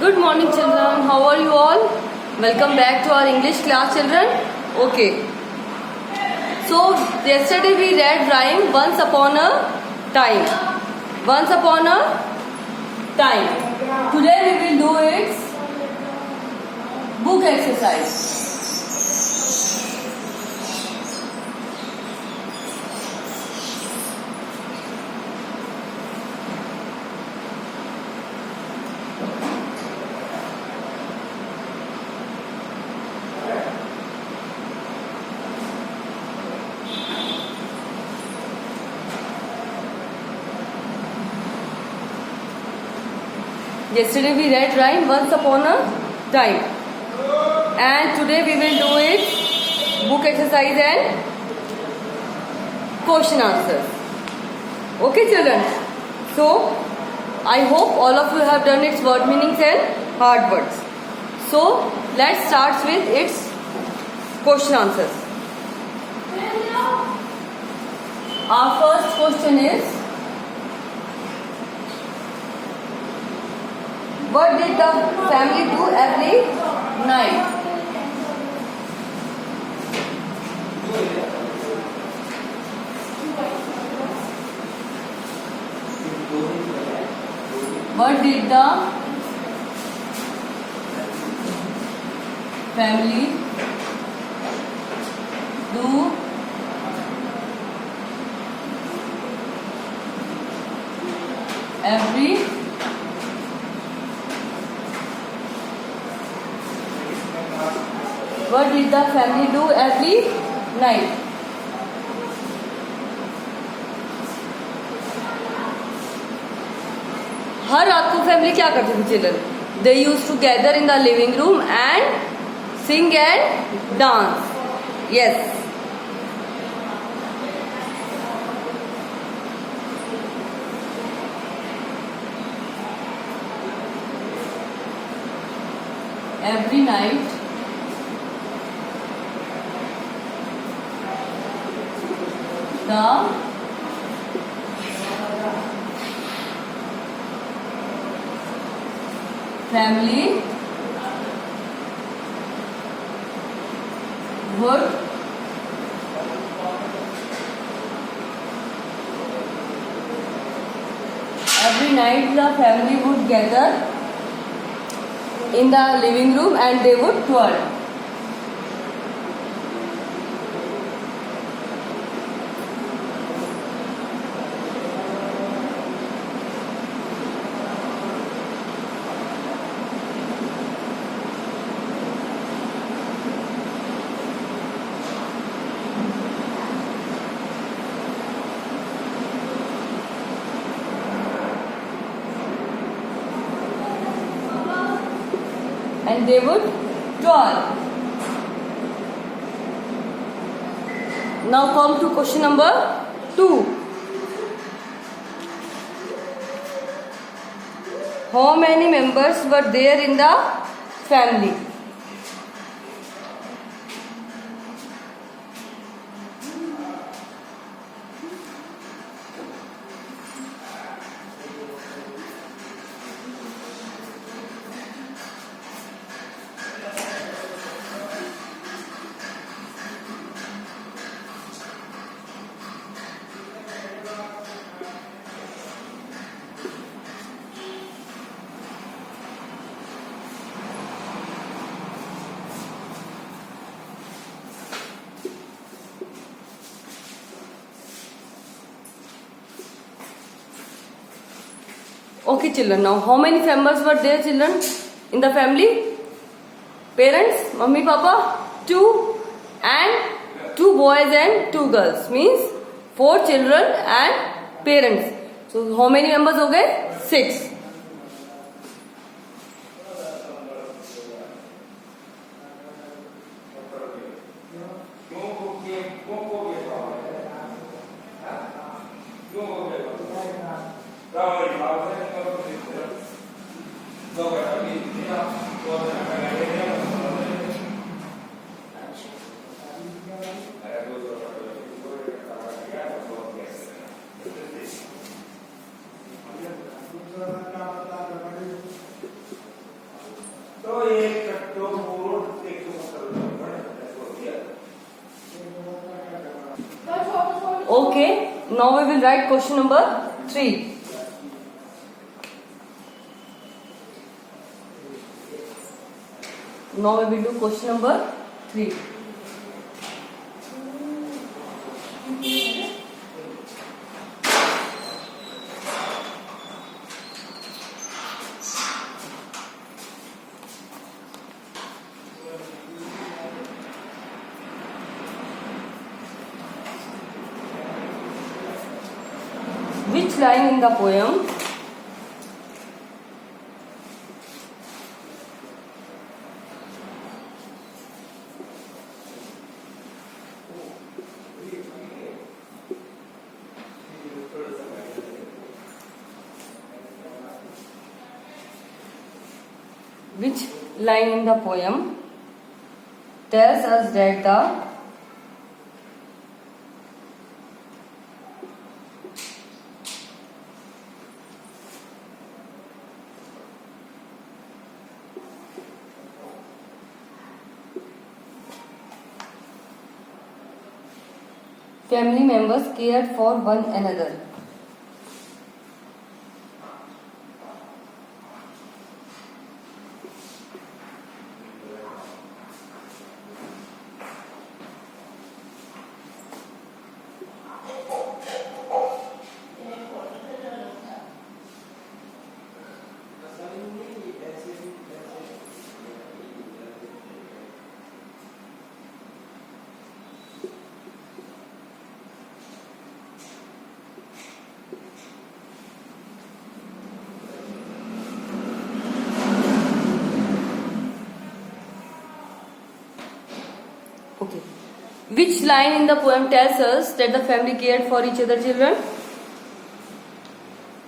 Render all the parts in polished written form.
Good morning children, how are you all? Welcome back to our English class children. Okay. So yesterday we read rhyme once upon a time. Once upon a time. Today we will do its book exercise. Yesterday we read rhyme once upon a time, and today we will do it book exercise and question answers. Okay children, so I hope all of you have done its word meanings and hard words. So let's start with its question answers. Our first question is, what did the family do every night? What did the family do every What did the family do every night? हर रात को family क्या करती थी children? They used to gather in the living room and sing and dance. Yes. Every night the family would every night the family would gather in the living room and they would twirl. And they would twirl. Now come to question number 2. How many members were there in the family? Okay children, now how many members were there children in the family? Parents, mummy, papa, 2 and 2 boys and 2 girls, means 4 children and parents. So how many members हो गए? 6. Okay, now we will write question number 3. Now we will do question number 3. Which line in the poem tells us that the family members cared for one another? Okay. Which line in the poem tells us that the family cared for each other, children?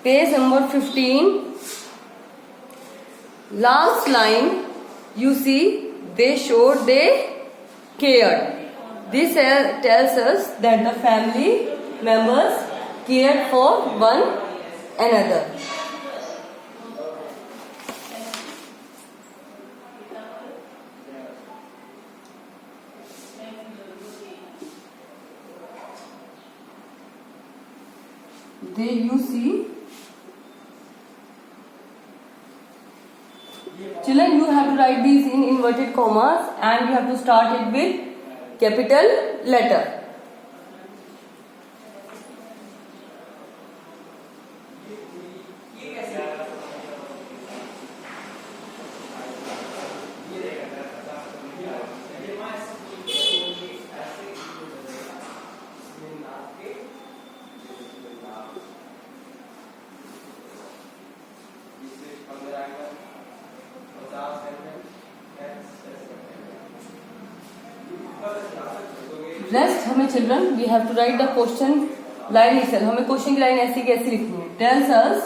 Page number 15. Last line, you see, they showed they cared. This tells us that the family members cared for one another. You see, children, you have to write these in inverted commas and you have to start it with capital letter. Rest हमें children we have to write the question line itself. हमें question की line ऐसी कैसी लिखनी है? Tells us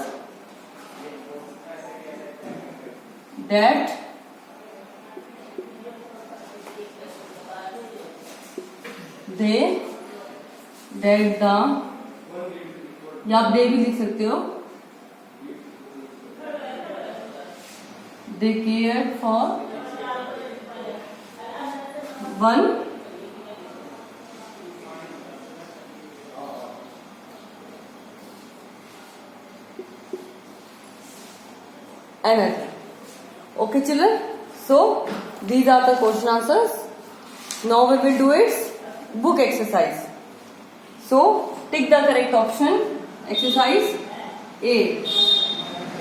that the या आप they भी लिख सकते हो. They cared for one another. Okay, children. So these are the question answers. Now we will do its book exercise. So tick the correct option. Exercise A.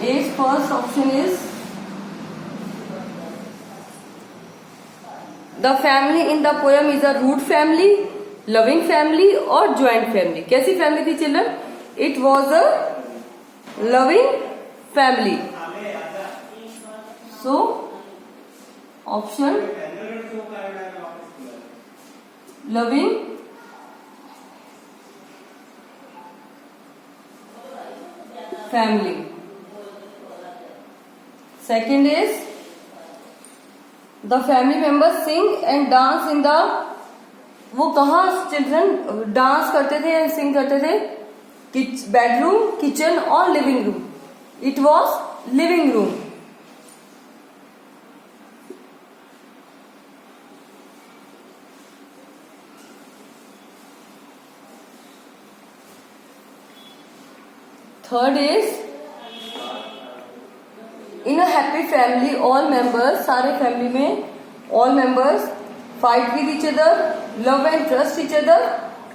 A's first option is the family in the poem is a root family, loving family or joint family. कैसी family थी children? It was a loving family. So option loving family. Second is the family members sing and dance in the, वो कहाँ children dance करते थे या सिंग करते थे? Bedroom, kitchen और living room. It was living room. Third is in a happy family all members, सारे family में all members fight with each other, love and trust each other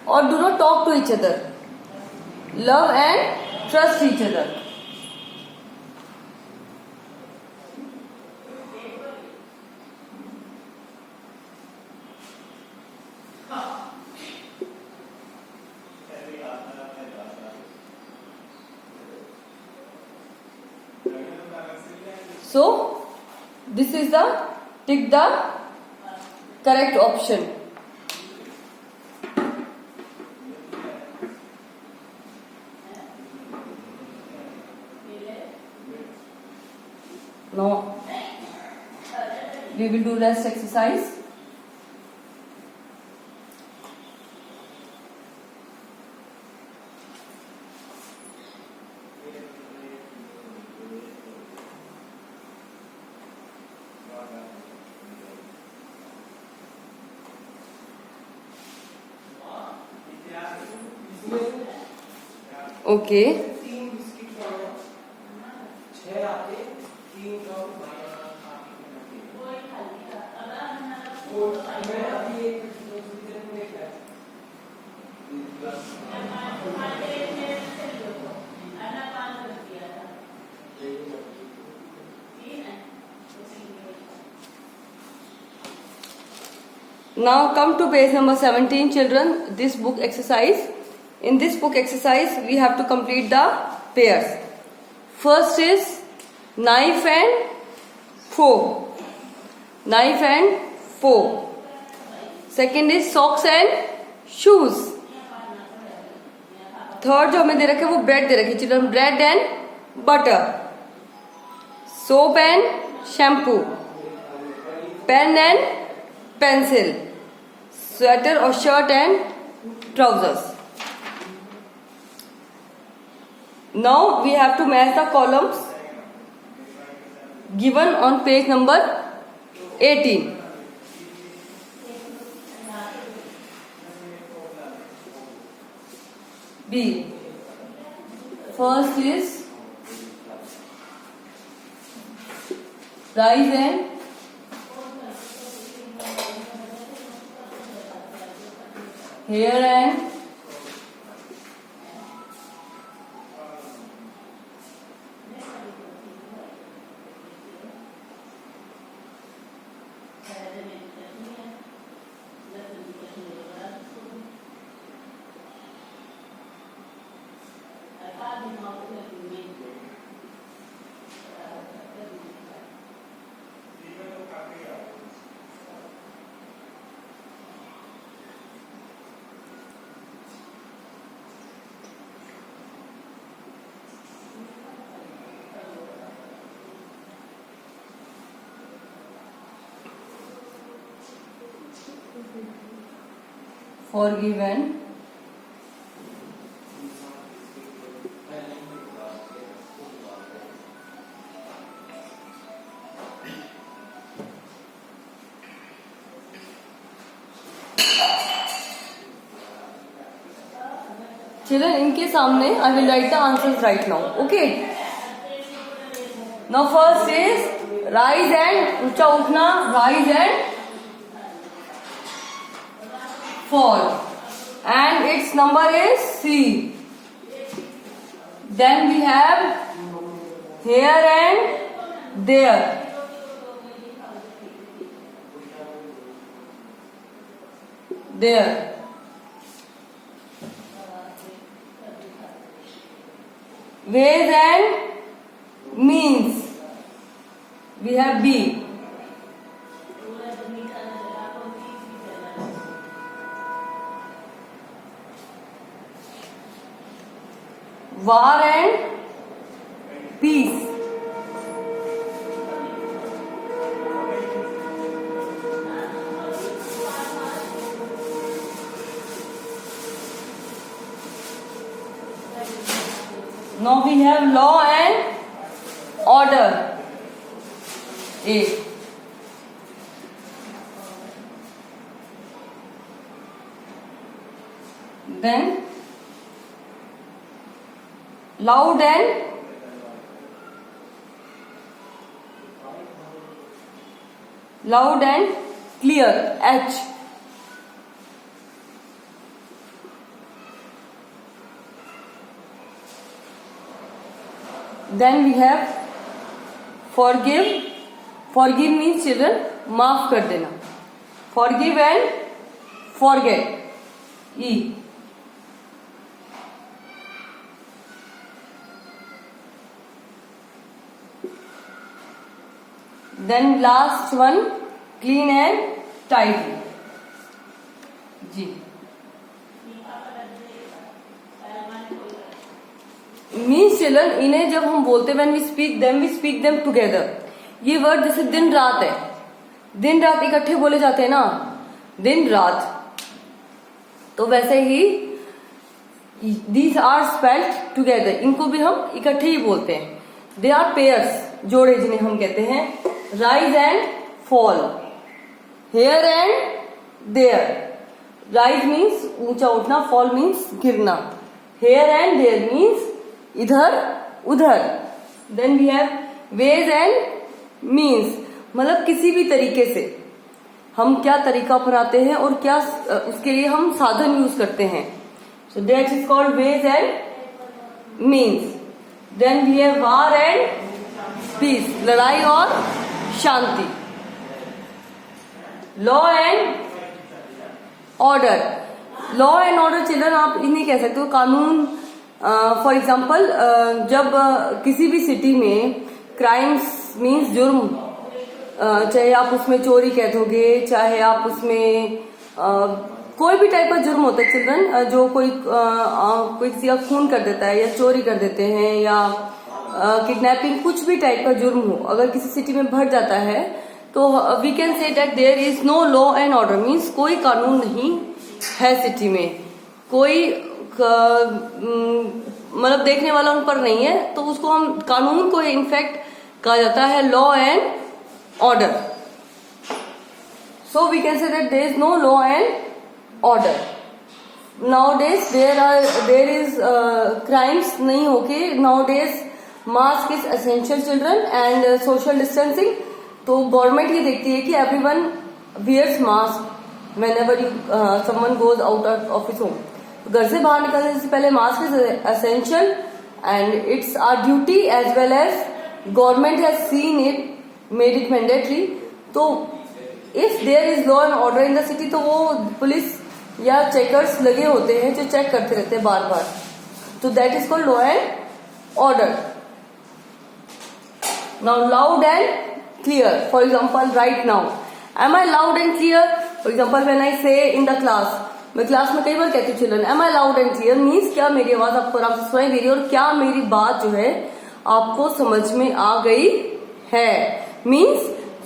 or do not talk to each other. Love and trust each other. So this is the tick the correct option. Now we will do rest exercise. Okay. Now come to page number 17, children. This book exercise. In this book exercise, we have to complete the pairs. First is knife and fork. Knife and fork. Second is socks and shoes. Third जो हमें दे रखे वो bread दे रखी children, bread and butter. Soap and shampoo. Pen and pencil. Sweater or shirt and trousers. Now we have to match the columns given on page number 18. B. First is rice and hair and forgiven. Children, इनके सामने I will write the answers right now. Okay. Now first is rise and ऊंचा उठना, rise and fall, and its number is C. Then we have here and there. There. Ways and means. We have B. War and peace. Now we have law and order. A. Then loud and clear, H. Then we have forgive. Forgive means children माफ कर देना. Forgive and forget, E. Then last one, clean and tidy, G. Means children, इन्हें जब हम बोलते हैं when we speak them together. ये word जैसे दिन रात है, दिन रात इकट्ठे बोले जाते हैं ना, दिन रात, तो वैसे ही these are spelled together, इनको भी हम इकट्ठे ही बोलते हैं. They are pairs, जोड़े जिन्हें हम कहते हैं. Rise and fall, here and there. Rise means ऊंचा उठना, fall means गिरना, here and there means इधर उधर. Then we have ways and means, मतलब किसी भी तरीके से हम क्या तरीका अपनाते हैं और क्या उसके लिए हम साधन यूज करते हैं. So that is called ways and means. Then we have war and peace, लड़ाई और शांति. Law and order. Law and order children आप इन्हें कह सकते हो कानून. फॉर एग्जाम्पल जब किसी भी सिटी में क्राइम्स मीन्स जुर्म, चाहे आप उसमें चोरी कह दोगे, चाहे आप उसमें कोई भी टाइप का जुर्म होता है चिल्ड्रन, जो कोई किसी का खून कर देता है या चोरी कर देते हैं या किडनैपिंग, कुछ भी टाइप का जुर्म हो, अगर किसी सिटी में बढ़ जाता है तो we can say that there is no law and order. Means कोई कानून नहीं है सिटी में, कोई मतलब देखने वाला उन पर नहीं है, तो उसको हम कानून को इनफैक्ट कहा जाता है law and order. So we can say that there is no law and order. Nowadays there is crimes नहीं होके nowadays mask is essential children and social distancing. तो गवर्नमेंट ये देखती है कि everyone wears mask whenever someone goes out of his home. घर से बाहर निकलने से पहले mask is essential and it's our duty as well as government has seen it, made it mandatory. तो if there is law and order in the city, तो वो police या चेकर्स लगे होते हैं जो चेक करते रहते हैं बार बार. तो that is called law and order. Now loud and clear. For example right now, am I loud and clear? For example when I say in the class, मैं क्लास में कई बार कहती हूँ children am I loud and clear. Means क्या मेरी आवाज आपको आराम से सुनाई दे रही है और क्या मेरी बात जो है आपको समझ में आ गई है. मीन्स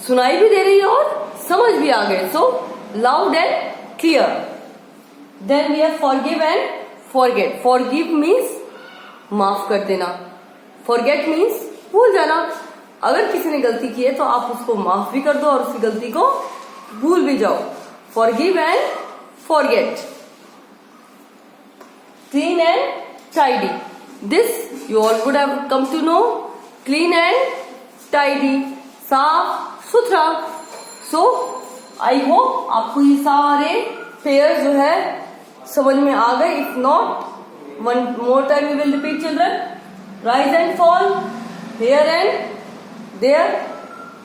सुनाई भी दे रही है और समझ भी आ गए. So loud and clear. Then we have forgive and forget. Forgive means माफ कर देना, फॉरगेट मीन्स भूल जाना. अगर किसी ने गलती की है तो आप उसको माफ भी कर दो और उसकी गलती को भूल भी जाओ. Forgive and forget. Clean and tidy. This you all would have come to know. Clean and tidy. साफ सुथरा. So I hope आपको ये सारे पेयर जो है समझ में आ गए. If not, one more time we will repeat children. Rise and fall. Here and there.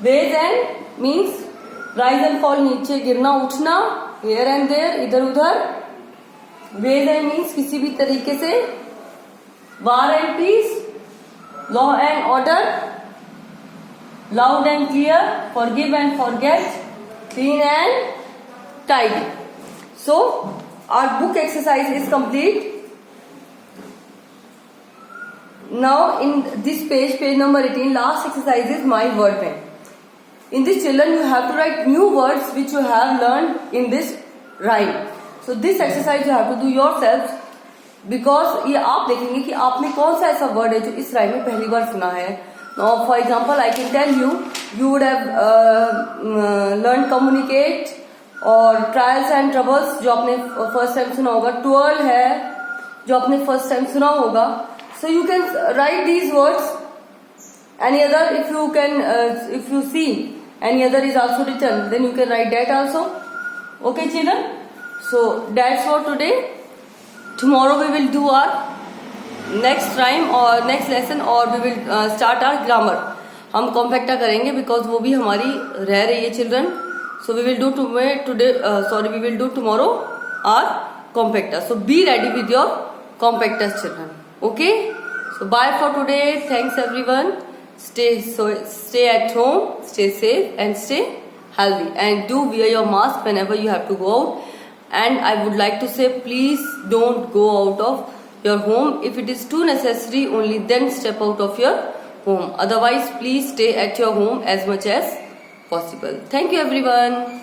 Ways and means rise and fall, नीचे गिरना उठना. Here and there, इधर उधर. Ways and means किसी भी तरीके से. War and peace, law and order, loud and clear, forgive and forget, clean and tidy. So our book exercise is complete. Now in this page number 18, last exercise is my word bank. In this children you have to write new words which you have learned in this rhyme. So this exercise you have to do yourself, because ये आप देखेंगे कि आपने कौन सा ऐसा word है जो इस राइम में पहली बार सुना है. Now for example I can tell you would have learned communicate और trials and troubles जो आपने फर्स्ट टाइम सुना होगा. twirl है जो आपने फर्स्ट टाइम सुना होगा. So you can write these words. Any other, if you can, if you see any other is also written, then you can write that also. Okay, children. So that's for today. Tomorrow we will do our next rhyme or next lesson, or we will start our grammar. हम compacta करेंगे because वो भी हमारी रह रही है children. So we will do today. We will do tomorrow our compacta. So be ready with your compactas, children. Okay. So bye for today. Thanks everyone. Stay at home, stay safe and stay healthy, and do wear your mask whenever you have to go out. And I would like to say, please don't go out of your home. If it is too necessary, only then step out of your home. Otherwise, please stay at your home as much as possible. Thank you everyone.